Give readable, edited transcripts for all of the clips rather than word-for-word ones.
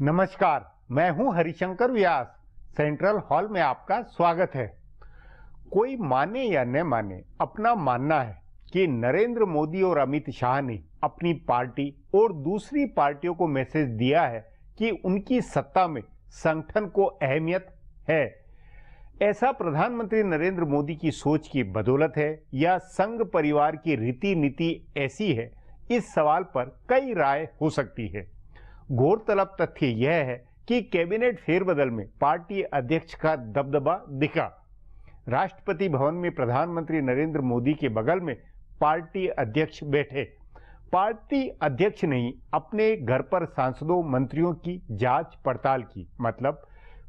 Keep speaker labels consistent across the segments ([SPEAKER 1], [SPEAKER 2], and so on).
[SPEAKER 1] नमस्कार, मैं हूं हरिशंकर व्यास। सेंट्रल हॉल में आपका स्वागत है। कोई माने या न माने, अपना मानना है कि नरेंद्र मोदी और अमित शाह ने अपनी पार्टी और दूसरी पार्टियों को मैसेज दिया है कि उनकी सत्ता में संगठन को अहमियत है। ऐसा प्रधानमंत्री नरेंद्र मोदी की सोच की बदौलत है या संघ परिवार की रीति नीति ऐसी है? इस सवाल पर कई राय हो सकती है। गौरतलब तथ्य यह है कि कैबिनेट फेरबदल में पार्टी अध्यक्ष का दबदबा दिखा। राष्ट्रपति भवन में प्रधानमंत्री नरेंद्र मोदी के बगल में पार्टी अध्यक्ष बैठे। पार्टी अध्यक्ष ने ही अपने घर पर सांसदों मंत्रियों की जांच पड़ताल की। मतलब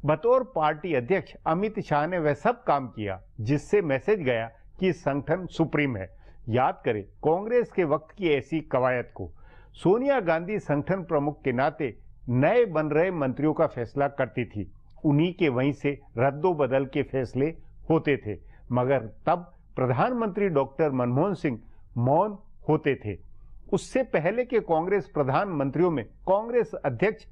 [SPEAKER 1] बतौर पार्टी अध्यक्ष अमित शाह ने वह सब काम किया जिससे मैसेज गया कि संगठन सुप्रीम है। याद करें कांग्रेस के वक्त की ऐसी कवायद को। सोनिया गांधी संगठन प्रमुख के नाते नए बन रहे मंत्रियों का फैसला करती थी। उन्हीं के वहीं से रद्दोबदल के फैसले होते थे, मगर तब प्रधानमंत्री डॉक्टर मनमोहन सिंह मौन होते थे। उससे पहले के कांग्रेस प्रधानमंत्रियों में कांग्रेस अध्यक्ष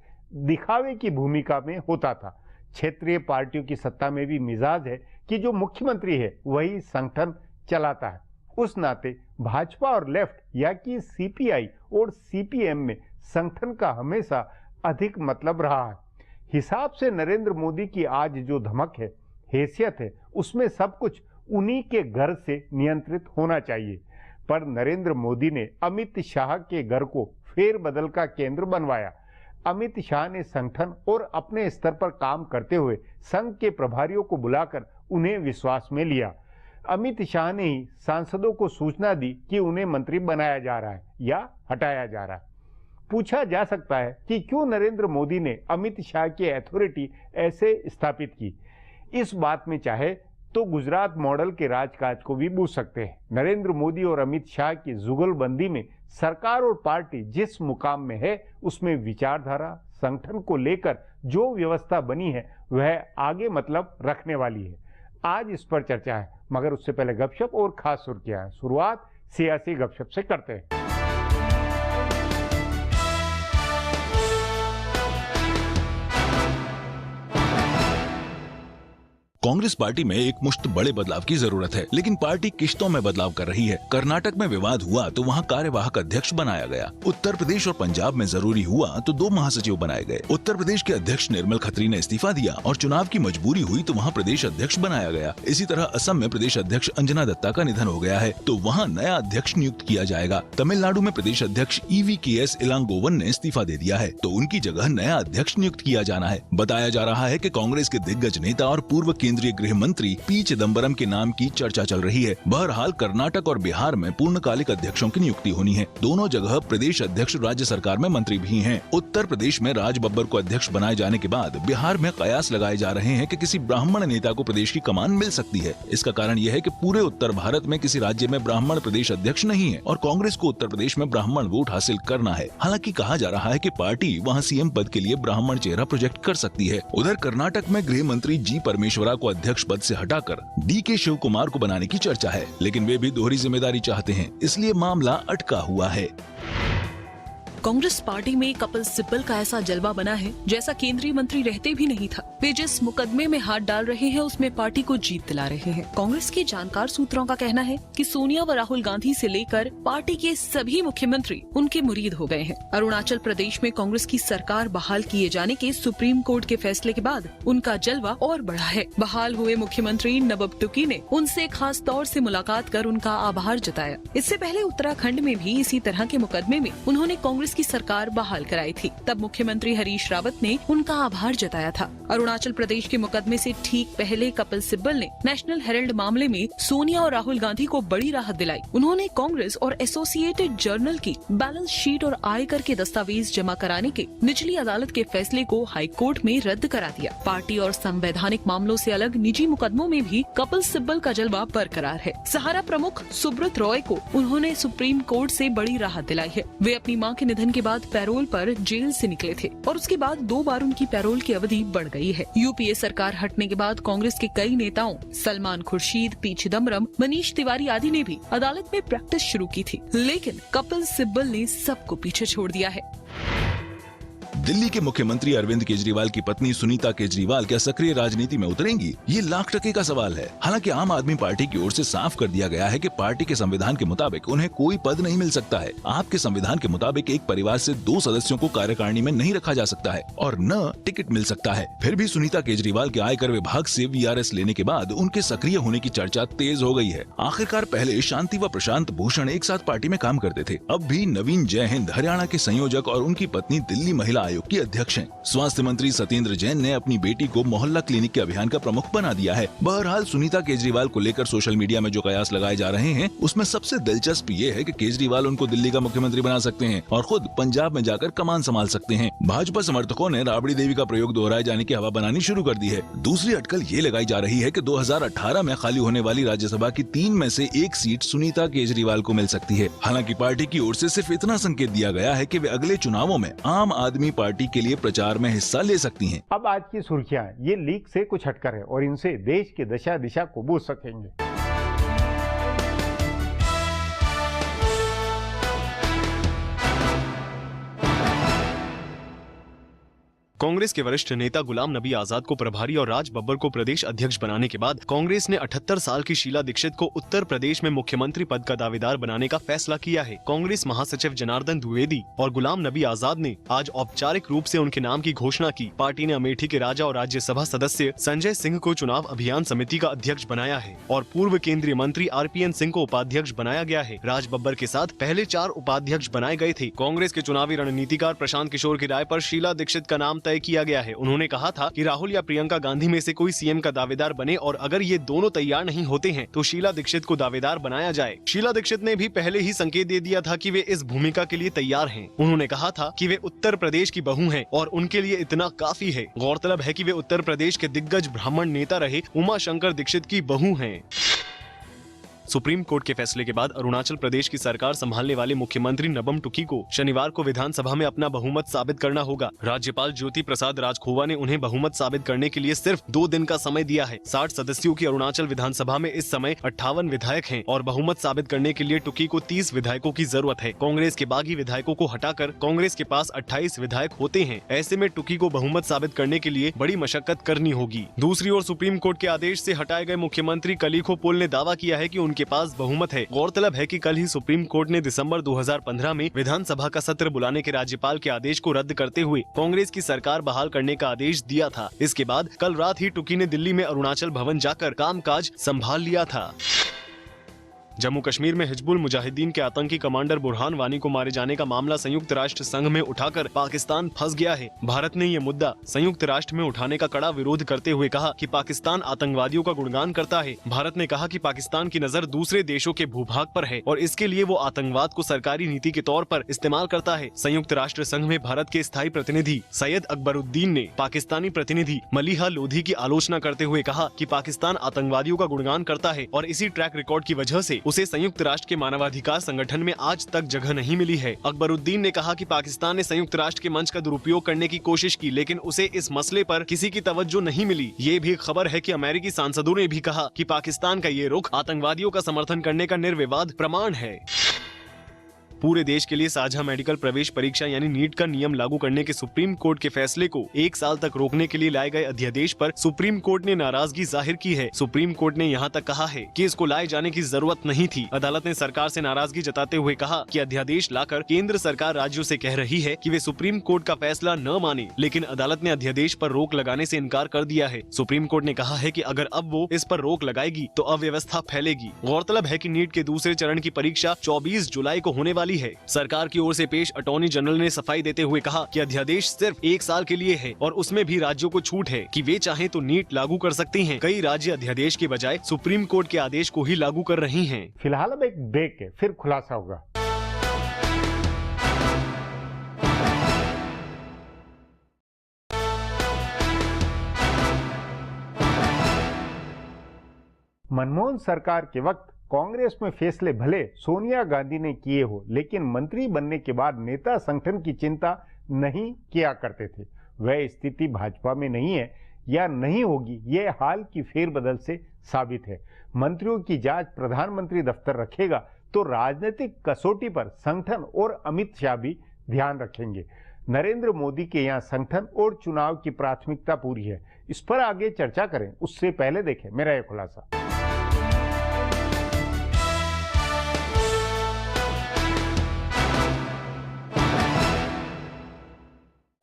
[SPEAKER 1] दिखावे की भूमिका में होता था। क्षेत्रीय पार्टियों की सत्ता में भी मिजाज है कि जो मुख्यमंत्री है वही संगठन चलाता है। उस नाते भाजपा और लेफ्ट या कि सीपीआई और सीपीएम में संगठन का हमेशा अधिक मतलब रहा है। हिसाब से नरेंद्र मोदी की आज जो धमक है, हैसियत है, उसमें सब कुछ उन्हीं के घर से नियंत्रित होना चाहिए। पर नरेंद्र मोदी ने अमित शाह के घर को फेरबदल का केंद्र बनवाया। अमित शाह ने संगठन और अपने स्तर पर काम करते हुए संघ के प्रभारियों को बुलाकर उन्हें विश्वास में लिया। अमित शाह ने ही सांसदों को सूचना दी कि उन्हें मंत्री बनाया जा रहा है या हटाया जा रहा है। पूछा जा सकता है कि क्यों नरेंद्र मोदी ने अमित शाह की अथॉरिटी ऐसे स्थापित की। इस बात में चाहे तो गुजरात मॉडल के राजकाज को भी बूझ सकते हैं। नरेंद्र मोदी और अमित शाह की जुगलबंदी में सरकार और पार्टी जिस मुकाम में है उसमें विचारधारा संगठन को लेकर जो व्यवस्था बनी है वह आगे मतलब रखने वाली है। आज इस पर चर्चा है, मगर उससे पहले गपशप और खास सुर्खियां हैं। शुरुआत सियासी गपशप से करते हैं।
[SPEAKER 2] कांग्रेस पार्टी में एक मुश्त बड़े बदलाव की जरूरत है, लेकिन पार्टी किश्तों में बदलाव कर रही है। कर्नाटक में विवाद हुआ तो वहां कार्यवाहक अध्यक्ष बनाया गया। उत्तर प्रदेश और पंजाब में जरूरी हुआ तो 2 महासचिव बनाए गए। उत्तर प्रदेश के अध्यक्ष निर्मल खत्री ने इस्तीफा दिया और चुनाव की मजबूरी हुई तो वहां प्रदेश अध्यक्ष बनाया गया। इसी तरह असम में प्रदेश अध्यक्ष अंजना दत्ता का निधन हो गया है तो वहाँ नया अध्यक्ष नियुक्त किया जाएगा। तमिलनाडु में प्रदेश अध्यक्ष EVKS इलांगोवन ने इस्तीफा दे दिया है तो उनकी जगह नया अध्यक्ष नियुक्त किया जाना है। बताया जा रहा है कि कांग्रेस के दिग्गज नेता और पूर्व केंद्रीय गृह मंत्री पी चिदम्बरम के नाम की चर्चा चल रही है। बहरहाल कर्नाटक और बिहार में पूर्णकालिक अध्यक्षों की नियुक्ति होनी है। दोनों जगह प्रदेश अध्यक्ष राज्य सरकार में मंत्री भी हैं। उत्तर प्रदेश में राज बब्बर को अध्यक्ष बनाए जाने के बाद बिहार में कयास लगाए जा रहे हैं कि किसी ब्राह्मण नेता को प्रदेश की कमान मिल सकती है। इसका कारण यह है कि पूरे उत्तर भारत में किसी राज्य में ब्राह्मण प्रदेश अध्यक्ष नहीं है और कांग्रेस को उत्तर प्रदेश में ब्राह्मण वोट हासिल करना है। हालांकि कहा जा रहा है कि पार्टी वहां सीएम पद के लिए ब्राह्मण चेहरा प्रोजेक्ट कर सकती है। उधर कर्नाटक में गृह मंत्री जी परमेश्वरा को अध्यक्ष पद से हटाकर DK शिव कुमार को बनाने की चर्चा है, लेकिन वे भी दोहरी जिम्मेदारी चाहते हैं, इसलिए मामला अटका हुआ है।
[SPEAKER 3] कांग्रेस पार्टी में कपिल सिब्बल का ऐसा जलवा बना है जैसा केंद्रीय मंत्री रहते भी नहीं था। वे जिस मुकदमे में हाथ डाल रहे हैं उसमें पार्टी को जीत दिला रहे हैं। कांग्रेस के जानकार सूत्रों का कहना है कि सोनिया व राहुल गांधी से लेकर पार्टी के सभी मुख्यमंत्री उनके मुरीद हो गए हैं। अरुणाचल प्रदेश में कांग्रेस की सरकार बहाल किए जाने के सुप्रीम कोर्ट के फैसले के बाद उनका जलवा और बढ़ा है। बहाल हुए मुख्यमंत्री नबब टुकी ने उनसे खास तौर से मुलाकात कर उनका आभार जताया। इससे पहले उत्तराखंड में भी इसी तरह के मुकदमे में उन्होंने कांग्रेस की सरकार बहाल कराई थी। तब मुख्यमंत्री हरीश रावत ने उनका आभार जताया था। अरुणाचल प्रदेश के मुकदमे से ठीक पहले कपिल सिब्बल ने नेशनल हेराल्ड मामले में सोनिया और राहुल गांधी को बड़ी राहत दिलाई। उन्होंने कांग्रेस और एसोसिएटेड जर्नल की बैलेंस शीट और आयकर के दस्तावेज जमा कराने के निचली अदालत के फैसले को हाई कोर्ट में रद्द करा दिया। पार्टी और संवैधानिक मामलों से अलग निजी मुकदमों में भी कपिल सिब्बल का जलवा बरकरार है। सहारा प्रमुख सुब्रत रॉय को उन्होंने सुप्रीम कोर्ट से बड़ी राहत दिलाई है। वे अपनी मां के निधन के बाद पैरोल पर जेल से निकले थे और उसके बाद 2 बार उनकी पैरोल की अवधि बढ़ गई है। यूपीए सरकार हटने के बाद कांग्रेस के कई नेताओं सलमान खुर्शीद, पी चिदम्बरम, मनीष तिवारी आदि ने भी अदालत में प्रैक्टिस शुरू की थी, लेकिन कपिल सिब्बल ने सबको पीछे छोड़ दिया है।
[SPEAKER 2] दिल्ली के मुख्यमंत्री अरविंद केजरीवाल की पत्नी सुनीता केजरीवाल क्या सक्रिय राजनीति में उतरेंगी? ये लाख टके का सवाल है। हालांकि आम आदमी पार्टी की ओर से साफ कर दिया गया है कि पार्टी के संविधान के मुताबिक उन्हें कोई पद नहीं मिल सकता है। आपके संविधान के मुताबिक एक परिवार से 2 सदस्यों को कार्यकारिणी में नहीं रखा जा सकता है और न टिकट मिल सकता है। फिर भी सुनीता केजरीवाल के आयकर विभाग से VRS लेने के बाद उनके सक्रिय होने की चर्चा तेज हो गई है। आखिरकार पहले शांति व प्रशांत भूषण एक साथ पार्टी में काम करते थे। अब भी नवीन जय हिंद हरियाणा के संयोजक और उनकी पत्नी दिल्ली महिला आयोग की अध्यक्ष हैं। स्वास्थ्य मंत्री सत्येंद्र जैन ने अपनी बेटी को मोहल्ला क्लिनिक के अभियान का प्रमुख बना दिया है। बहरहाल सुनीता केजरीवाल को लेकर सोशल मीडिया में जो कयास लगाए जा रहे हैं उसमें सबसे दिलचस्प ये है कि केजरीवाल उनको दिल्ली का मुख्यमंत्री बना सकते हैं और खुद पंजाब में जाकर कमान संभाल सकते हैं। भाजपा समर्थकों ने राबड़ी देवी का प्रयोग दोहराए जाने की हवा बनानी शुरू कर दी है। दूसरी अटकल ये लगाई जा रही है कि 2018 में खाली होने वाली राज्यसभा की 3 में से 1 सीट सुनीता केजरीवाल को मिल सकती है। हालांकि पार्टी की ओर से सिर्फ इतना संकेत दिया गया है कि वे अगले चुनावों में आम आदमी पार्टी के लिए प्रचार में हिस्सा ले सकती हैं।
[SPEAKER 1] अब आज की सुर्खियां ये लीक से कुछ हटकर है और इनसे देश की दशा दिशा को बूझ सकेंगे।
[SPEAKER 4] कांग्रेस के वरिष्ठ नेता गुलाम नबी आजाद को प्रभारी और राज बब्बर को प्रदेश अध्यक्ष बनाने के बाद कांग्रेस ने 78 साल की शीला दीक्षित को उत्तर प्रदेश में मुख्यमंत्री पद का दावेदार बनाने का फैसला किया है। कांग्रेस महासचिव जनार्दन द्विवेदी और गुलाम नबी आजाद ने आज औपचारिक रूप से उनके नाम की घोषणा की। पार्टी ने अमेठी के राजा और राज्यसभा सदस्य संजय सिंह को चुनाव अभियान समिति का अध्यक्ष बनाया है और पूर्व केंद्रीय मंत्री RPN सिंह को उपाध्यक्ष बनाया गया है। राज बब्बर के साथ पहले 4 उपाध्यक्ष बनाए गए थे। कांग्रेस के चुनावी रणनीतिकार प्रशांत किशोर की राय पर शीला दीक्षित का नाम तय किया गया है। उन्होंने कहा था कि राहुल या प्रियंका गांधी में से कोई सीएम का दावेदार बने और अगर ये दोनों तैयार नहीं होते हैं तो शीला दीक्षित को दावेदार बनाया जाए। शीला दीक्षित ने भी पहले ही संकेत दे दिया था कि वे इस भूमिका के लिए तैयार हैं। उन्होंने कहा था कि वे उत्तर प्रदेश की बहू हैं और उनके लिए इतना काफी है। गौरतलब है कि वे उत्तर प्रदेश के दिग्गज ब्राह्मण नेता रहे उमा शंकर दीक्षित की बहू हैं। सुप्रीम कोर्ट के फैसले के बाद अरुणाचल प्रदेश की सरकार संभालने वाले मुख्यमंत्री नबम टुकी को शनिवार को विधानसभा में अपना बहुमत साबित करना होगा। राज्यपाल ज्योति प्रसाद राजखोवा ने उन्हें बहुमत साबित करने के लिए सिर्फ 2 दिन का समय दिया है। 60 सदस्यों की अरुणाचल विधानसभा में इस समय 58 विधायक हैं और बहुमत साबित करने के लिए टुकी को 30 विधायकों की जरूरत है। कांग्रेस के बागी विधायकों को हटाकर कांग्रेस के पास 28 विधायक होते हैं। ऐसे में टुकी को बहुमत साबित करने के लिए बड़ी मशक्कत करनी होगी। दूसरी ओर सुप्रीम कोर्ट के आदेश से हटाए गए मुख्यमंत्री कलीखो पुल ने दावा किया है कि उनके पास बहुमत है। गौरतलब है कि कल ही सुप्रीम कोर्ट ने दिसंबर 2015 में विधानसभा का सत्र बुलाने के राज्यपाल के आदेश को रद्द करते हुए कांग्रेस की सरकार बहाल करने का आदेश दिया था। इसके बाद कल रात ही टुकी ने दिल्ली में अरुणाचल भवन जाकर कामकाज संभाल लिया था। जम्मू कश्मीर में हिजबुल मुजाहिदीन के आतंकी कमांडर बुरहान वानी को मारे जाने का मामला संयुक्त राष्ट्र संघ में उठाकर पाकिस्तान फंस गया है। भारत ने ये मुद्दा संयुक्त राष्ट्र में उठाने का कड़ा विरोध करते हुए कहा कि पाकिस्तान आतंकवादियों का गुणगान करता है। भारत ने कहा कि पाकिस्तान की नजर दूसरे देशों के भूभाग पर है और इसके लिए वो आतंकवाद को सरकारी नीति के तौर पर इस्तेमाल करता है। संयुक्त राष्ट्र संघ में भारत के स्थायी प्रतिनिधि सैयद अकबरुद्दीन ने पाकिस्तानी प्रतिनिधि मलिहा लोधी की आलोचना करते हुए कहा कि पाकिस्तान आतंकवादियों का गुणगान करता है और इसी ट्रैक रिकॉर्ड की वजह से उसे संयुक्त राष्ट्र के मानवाधिकार संगठन में आज तक जगह नहीं मिली है। अकबरुद्दीन ने कहा कि पाकिस्तान ने संयुक्त राष्ट्र के मंच का दुरुपयोग करने की कोशिश की लेकिन उसे इस मसले पर किसी की तवज्जो नहीं मिली। ये भी खबर है कि अमेरिकी सांसदों ने भी कहा कि पाकिस्तान का ये रुख आतंकवादियों का समर्थन करने का निर्विवाद प्रमाण है। पूरे देश के लिए साझा मेडिकल प्रवेश परीक्षा यानी नीट का नियम लागू करने के सुप्रीम कोर्ट के फैसले को 1 साल तक रोकने के लिए लाए गए अध्यादेश पर सुप्रीम कोर्ट ने नाराजगी जाहिर की है। सुप्रीम कोर्ट ने यहाँ तक कहा है कि इसको लाए जाने की जरूरत नहीं थी। अदालत ने सरकार से नाराजगी जताते हुए कहा कि अध्यादेश लाकर केंद्र सरकार राज्यों से कह रही है कि वे सुप्रीम कोर्ट का फैसला न माने, लेकिन अदालत ने अध्यादेश पर रोक लगाने से इनकार कर दिया है। सुप्रीम कोर्ट ने कहा है कि अगर अब वो इस पर रोक लगाएगी तो अव्यवस्था फैलेगी। गौरतलब है कि नीट के दूसरे चरण की परीक्षा 24 जुलाई को होने वाली है। सरकार की ओर से पेश अटॉर्नी जनरल ने सफाई देते हुए कहा कि अध्यादेश सिर्फ 1 साल के लिए है और उसमें भी राज्यों को छूट है कि वे चाहें तो नीट लागू कर सकती हैं। कई राज्य अध्यादेश के बजाय सुप्रीम कोर्ट के आदेश को ही लागू कर रही हैं।
[SPEAKER 1] फिलहाल अब एक ब्रेक है, फिर खुलासा होगा। मनमोहन सरकार के वक्त कांग्रेस में फैसले भले सोनिया गांधी ने किए हो, लेकिन मंत्री बनने के बाद नेता संगठन की चिंता नहीं किया करते थे। वह स्थिति भाजपा में नहीं है या नहीं होगी, ये हाल की फेरबदल से साबित है। मंत्रियों की जांच प्रधानमंत्री दफ्तर रखेगा तो राजनीतिक कसौटी पर संगठन और अमित शाह भी ध्यान रखेंगे। नरेंद्र मोदी के यहाँ संगठन और चुनाव की प्राथमिकता पूरी है। इस पर आगे चर्चा करें उससे पहले देखें मेरा यह खुलासा।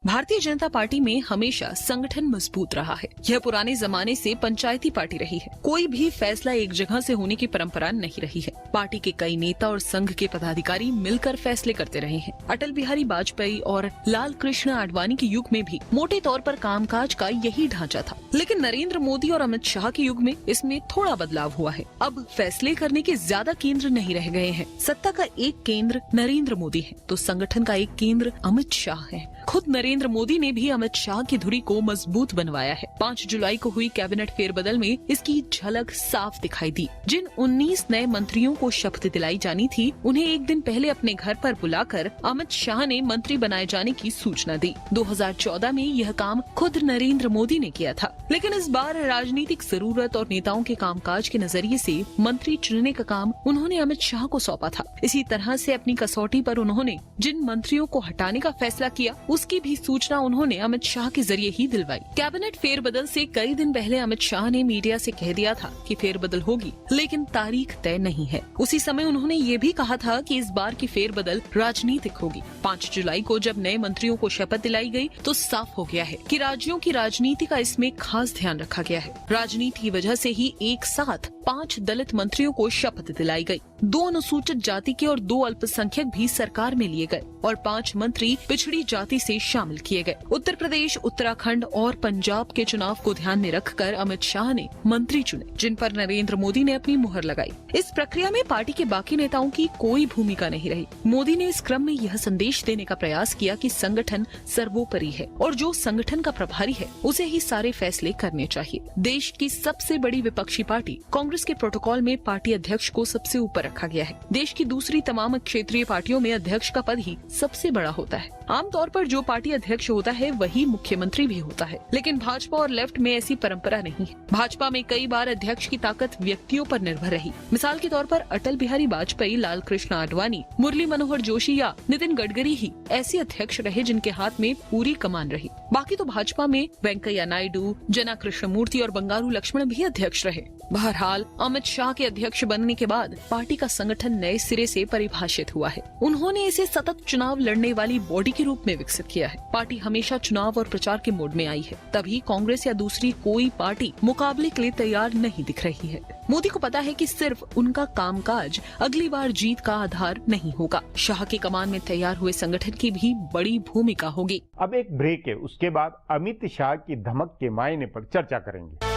[SPEAKER 3] भारतीय जनता पार्टी में हमेशा संगठन मजबूत रहा है। यह पुराने जमाने से पंचायती पार्टी रही है। कोई भी फैसला एक जगह से होने की परंपरा नहीं रही है। पार्टी के कई नेता और संघ के पदाधिकारी मिलकर फैसले करते रहे हैं। अटल बिहारी वाजपेयी और लाल कृष्ण आडवाणी के युग में भी मोटे तौर पर कामकाज का यही ढांचा था, लेकिन नरेंद्र मोदी और अमित शाह के युग में इसमें थोड़ा बदलाव हुआ है। अब फैसले करने के ज्यादा केंद्र नहीं रह गए हैं। सत्ता का एक केंद्र नरेंद्र मोदी है तो संगठन का एक केंद्र अमित शाह है। खुद नरेंद्र मोदी ने भी अमित शाह की धुरी को मजबूत बनवाया है। 5 जुलाई को हुई कैबिनेट फेरबदल में इसकी झलक साफ दिखाई दी। जिन 19 नए मंत्रियों को शपथ दिलाई जानी थी, उन्हें एक दिन पहले अपने घर पर बुलाकर अमित शाह ने मंत्री बनाए जाने की सूचना दी। 2014 में यह काम खुद नरेंद्र मोदी ने किया था, लेकिन इस बार राजनीतिक जरूरत और नेताओं के कामकाज के नजरिए से मंत्री चुनने का काम उन्होंने अमित शाह को सौंपा था। इसी तरह से अपनी कसौटी पर उन्होंने जिन मंत्रियों को हटाने का फैसला किया, उसकी भी सूचना उन्होंने अमित शाह के जरिए ही दिलवाई। कैबिनेट फेरबदल से कई दिन पहले अमित शाह ने मीडिया से कह दिया था कि फेरबदल होगी, लेकिन तारीख तय नहीं है। उसी समय उन्होंने ये भी कहा था कि इस बार की फेरबदल राजनीतिक होगी। 5 जुलाई को जब नए मंत्रियों को शपथ दिलाई गई तो साफ हो गया है कि राज्यों की राजनीति का इसमें खास ध्यान रखा गया है। राजनीति की वजह से ही एक साथ 5 दलित मंत्रियों को शपथ दिलाई गई। 2 अनुसूचित जाति के और 2 अल्पसंख्यक भी सरकार में लिए गए और 5 मंत्री पिछड़ी जाति से शामिल किए गए। उत्तर प्रदेश, उत्तराखंड और पंजाब के चुनाव को ध्यान में रखकर अमित शाह ने मंत्री चुने, जिन पर नरेंद्र मोदी ने अपनी मुहर लगाई। इस प्रक्रिया में पार्टी के बाकी नेताओं की कोई भूमिका नहीं रही। मोदी ने इस क्रम में यह संदेश देने का प्रयास किया कि संगठन सर्वोपरि है और जो संगठन का प्रभारी है उसे ही सारे फैसले करने चाहिए। देश की सबसे बड़ी विपक्षी पार्टी कांग्रेस के प्रोटोकॉल में पार्टी अध्यक्ष को सबसे ऊपर रखा गया है। देश की दूसरी तमाम क्षेत्रीय पार्टियों में अध्यक्ष का पद ही सबसे बड़ा होता है। आमतौर पर जो पार्टी अध्यक्ष होता है वही मुख्यमंत्री भी होता है, लेकिन भाजपा और लेफ्ट में ऐसी परंपरा नहीं है। भाजपा में कई बार अध्यक्ष की ताकत व्यक्तियों पर निर्भर रही। मिसाल के तौर पर अटल बिहारी वाजपेयी, लाल कृष्ण आडवाणी, मुरली मनोहर जोशी या नितिन गडकरी ही ऐसे अध्यक्ष रहे जिनके हाथ में पूरी कमान रही। बाकी तो भाजपा में वेंकैया नायडू, जना कृष्णमूर्ति और बंगारू लक्ष्मण भी अध्यक्ष रहे। बहरहाल अमित शाह के अध्यक्ष बनने के बाद पार्टी का संगठन नए सिरे से परिभाषित हुआ है। उन्होंने इसे सतत चुनाव लड़ने वाली बॉडी के रूप में विकसित किया है। पार्टी हमेशा चुनाव और प्रचार के मोड में आई है, तभी कांग्रेस या दूसरी कोई पार्टी मुकाबले के लिए तैयार नहीं दिख रही है। मोदी को पता है कि सिर्फ उनका कामकाज अगली बार जीत का आधार नहीं होगा। शाह की कमान में तैयार हुए संगठन की भी बड़ी भूमिका होगी।
[SPEAKER 1] अब एक ब्रेक है, उसके बाद अमित शाह की धमक के मायने पर चर्चा करेंगे।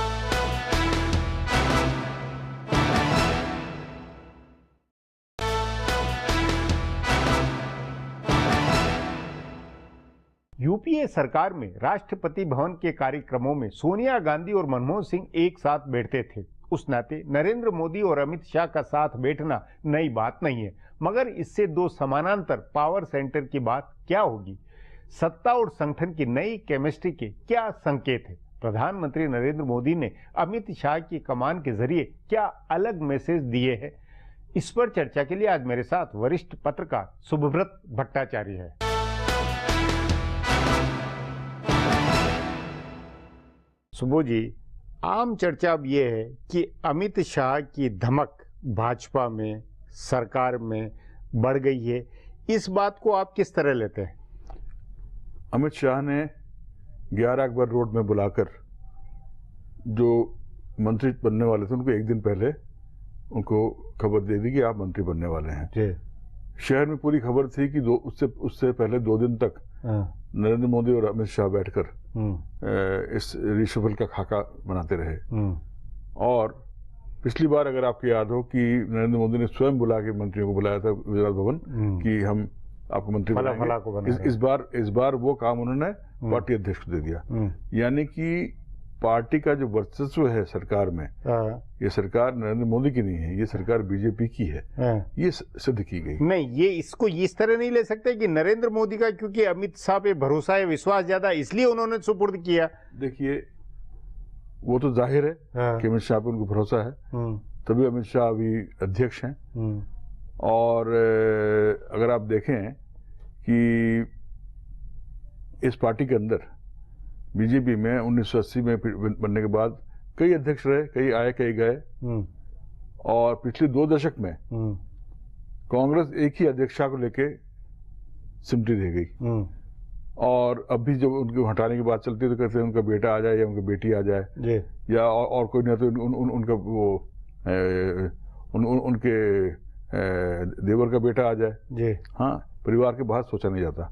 [SPEAKER 1] यूपीए सरकार में राष्ट्रपति भवन के कार्यक्रमों में सोनिया गांधी और मनमोहन सिंह एक साथ बैठते थे। उस नाते नरेंद्र मोदी और अमित शाह का साथ बैठना नई बात नहीं है, मगर इससे 2 समानांतर पावर सेंटर की बात क्या होगी? सत्ता और संगठन की नई केमिस्ट्री के क्या संकेत है? प्रधानमंत्री नरेंद्र मोदी ने अमित शाह की कमान के जरिए क्या अलग मैसेज दिए हैं? इस पर चर्चा के लिए आज मेरे साथ वरिष्ठ पत्रकार शुभव्रत भट्टाचार्य है। सुबो जी, आम चर्चा अब ये है कि अमित शाह की धमक भाजपा में, सरकार में बढ़ गई है। इस बात को आप किस तरह लेते हैं?
[SPEAKER 5] अमित शाह ने 11 अकबर रोड में बुलाकर जो मंत्री बनने वाले थे उनको एक दिन पहले उनको खबर दे दी कि आप मंत्री बनने वाले हैं।
[SPEAKER 1] जी।
[SPEAKER 5] शहर में पूरी खबर थी कि उससे पहले 2 दिन तक नरेंद्र मोदी और अमित शाह बैठकर इस रिशफल का खाका बनाते रहे। और पिछली बार अगर आपको याद हो कि नरेंद्र मोदी ने स्वयं बुला के मंत्रियों को बुलाया था गुजरात भवन कि हम आपको मंत्री बनाएंगे। इस बार वो काम उन्होंने पार्टी अध्यक्ष को दे दिया। यानी कि पार्टी का जो वर्चस्व है सरकार में, ये सरकार नरेंद्र मोदी की नहीं है, ये सरकार बीजेपी की है, ये सिद्ध की गई।
[SPEAKER 1] नहीं, ये इसको इस तरह नहीं ले सकते कि नरेंद्र मोदी का क्योंकि अमित शाह पे भरोसा है, विश्वास ज्यादा, इसलिए उन्होंने सुपुर्द किया।
[SPEAKER 5] देखिए, वो तो जाहिर है कि अमित शाह पे उनको भरोसा है, तभी अमित शाह अभी अध्यक्ष हैं। और अगर आप देखें कि इस पार्टी के अंदर बीजेपी में 1980 में बनने के बाद कई अध्यक्ष रहे, कई आए कई गए, और पिछले 2 दशक में कांग्रेस एक ही अध्यक्षा को लेके सिमटी रह गई। और अब भी जब उनको हटाने की बात चलती है तो कहते हैं उनका बेटा आ जाए या उनकी बेटी आ जाए या और कोई नहीं, तो उनका वो उनके देवर का बेटा आ जाए। हाँ, परिवार के बाहर सोचा नहीं जाता।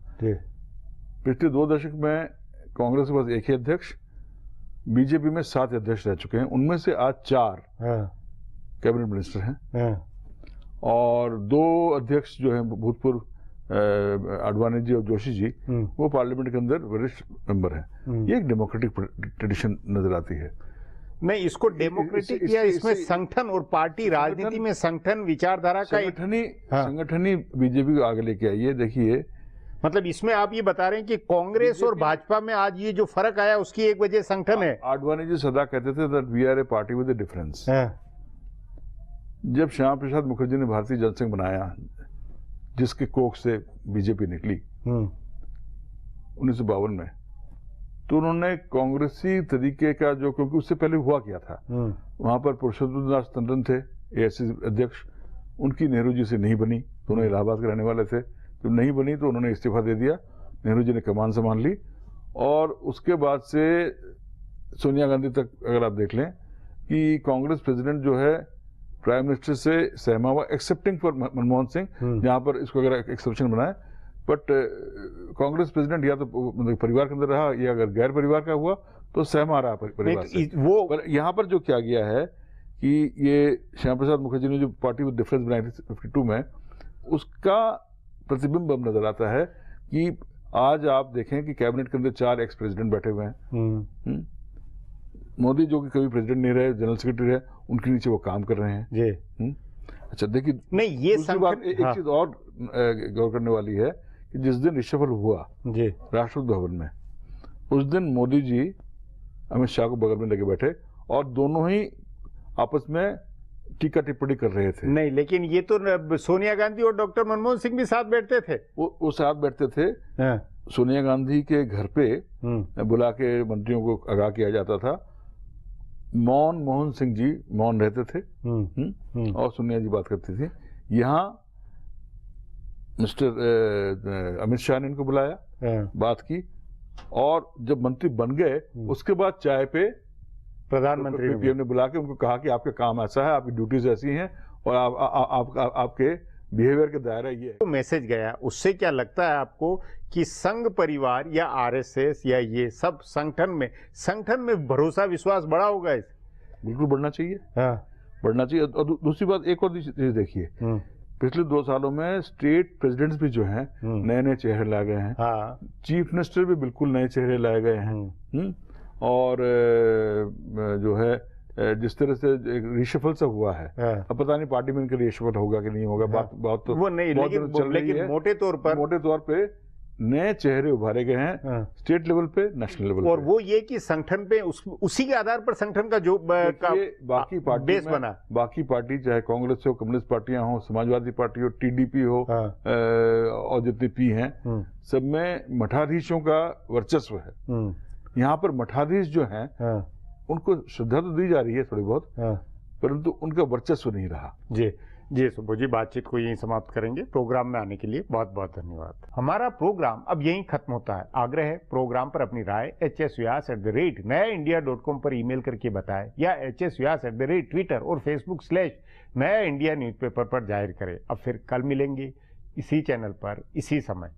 [SPEAKER 5] पिछले 2 दशक में कांग्रेस के पास एक ही अध्यक्ष, बीजेपी में 7 अध्यक्ष रह चुके हैं, उनमें से आज 4 कैबिनेट मिनिस्टर हैं और 2 अध्यक्ष जो हैं भूतपूर्व आडवाणी जी और जोशी जी, वो पार्लियामेंट के अंदर वरिष्ठ मेंबर हैं। ये एक डेमोक्रेटिक ट्रेडिशन नजर आती है।
[SPEAKER 1] नहीं, इसको डेमोक्रेटिक या इसमें संगठन और पार्टी राजनीति में संगठन विचारधारा का
[SPEAKER 5] संगठन ही बीजेपी को आगे लेके आई है। देखिए,
[SPEAKER 1] मतलब इसमें आप ये बता रहे हैं कि कांग्रेस और भाजपा में आज ये जो फर्क आया उसकी एक वजह संगठन है।
[SPEAKER 5] आडवाणी जी सदा कहते थे that we are a party with a difference. जब श्यामा प्रसाद मुखर्जी ने भारतीय जनसंघ बनाया, जिसके कोख से बीजेपी निकली 1952 में, तो उन्होंने कांग्रेसी तरीके का जो, क्योंकि उससे पहले हुआ क्या था, वहां पर पुरुषोत्तम दास टंडन थे एआईसीसी अध्यक्ष, उनकी नेहरू जी से नहीं बनी, दोनों इलाहाबाद के रहने वाले थे। जब नहीं बनी तो उन्होंने इस्तीफा दे दिया, नेहरू जी ने कमान संभाल ली, और उसके बाद से सोनिया गांधी तक अगर आप देख लें कि कांग्रेस प्रेसिडेंट जो है प्राइम मिनिस्टर से सहमा हुआ, एक्सेप्टिंग फॉर मनमोहन सिंह, जहां पर इसको अगर एक्सेप्शन बनाए, बट कांग्रेस प्रेसिडेंट या तो मतलब परिवार के अंदर रहा या अगर गैर परिवार का हुआ तो सहमा रहा परिवार से। वो पर यहाँ पर जो किया गया है कि ये श्यामा प्रसाद मुखर्जी ने जो पार्टी विद डिफरेंस बनाई थी 52 में, उसका प्रतिबिंब अब नजर आता है कि आज आप देखें कि कैबिनेट के अंदर 4 एक्स प्रेसिडेंट बैठे हुए हैं। मोदी जो कि कभी प्रेसिडेंट नहीं रहे, जनरल सेक्रेटरी है, उनके नीचे वो काम कर रहे हैं। अच्छा, देखिए,
[SPEAKER 1] नहीं, ये
[SPEAKER 5] बात एक चीज और गौर करने वाली है कि जिस दिन रिशफल हुआ राष्ट्रपति भवन में, उस दिन मोदी जी अमित शाह को बगल में लगे बैठे और दोनों ही आपस में टीका टिप्पणी कर रहे थे।
[SPEAKER 1] नहीं, लेकिन ये तो सोनिया गांधी और डॉक्टर मनमोहन सिंह भी साथ बैठते थे।
[SPEAKER 5] वो साथ बैठते थे। सोनिया गांधी के घर पे बुला के मंत्रियों को आगाह किया जाता था। मनमोहन सिंह जी मौन रहते थे और सोनिया जी बात करती थी। यहाँ मिस्टर अमित शाह ने इनको बुलाया, बात की, और जब मंत्री बन गए उसके बाद चाय पे
[SPEAKER 1] प्रधानमंत्री
[SPEAKER 5] पीएम ने बुला के उनको कहा कि आपका काम ऐसा है, आपकी ड्यूटीज ऐसी हैं और आपके बिहेवियर के दायरा ये है।
[SPEAKER 1] तो मैसेज गया, उससे क्या लगता है आपको कि संघ परिवार या आरएसएस या ये सब संगठन में भरोसा विश्वास बढ़ा होगा? इस
[SPEAKER 5] बिल्कुल बढ़ना चाहिए। बढ़ना चाहिए। और दूसरी बात, एक और चीज देखिए, पिछले 2 सालों में स्टेट प्रेसिडेंट्स भी जो हैं नए नए चेहरे लाए गए हैं। चीफ मिनिस्टर भी बिल्कुल नए चेहरे लाए गए हैं। और जो है जिस तरह से रिशफल सा हुआ है, अब पता नहीं पार्टी में इनका रिशफल होगा कि नहीं होगा। बात तो
[SPEAKER 1] वो नहीं, लेकिन मोटे तौर पे
[SPEAKER 5] नए चेहरे उभारे गए हैं स्टेट लेवल पे, नेशनल लेवल
[SPEAKER 1] और वो ये कि संगठन पे उसी के आधार पर संगठन का जो
[SPEAKER 5] बाकी पार्टी
[SPEAKER 1] बेस बना,
[SPEAKER 5] बाकी पार्टी चाहे कांग्रेस हो, कम्युनिस्ट पार्टियां हो, समाजवादी पार्टी हो, टीडीपी हो, और जितने पी हैं, सब में मठाधीशों का वर्चस्व है। यहाँ पर मठाधीश जो हैं उनको श्रद्धा तो दी जा रही है थोड़ी बहुत, परंतु उनका वर्चस्व नहीं रहा।
[SPEAKER 1] जी सुबोध जी, बातचीत को यहीं समाप्त करेंगे। प्रोग्राम में आने के लिए बहुत बहुत धन्यवाद। हमारा प्रोग्राम अब यहीं खत्म होता है। आग्रह है, प्रोग्राम पर अपनी राय hsvyas@nayaindia.com पर ईमेल करके बताएं या hsvyas@Twitter और Facebook/नया इंडिया न्यूज़पेपर पर जाहिर करें। अब फिर कल मिलेंगे इसी चैनल पर इसी समय।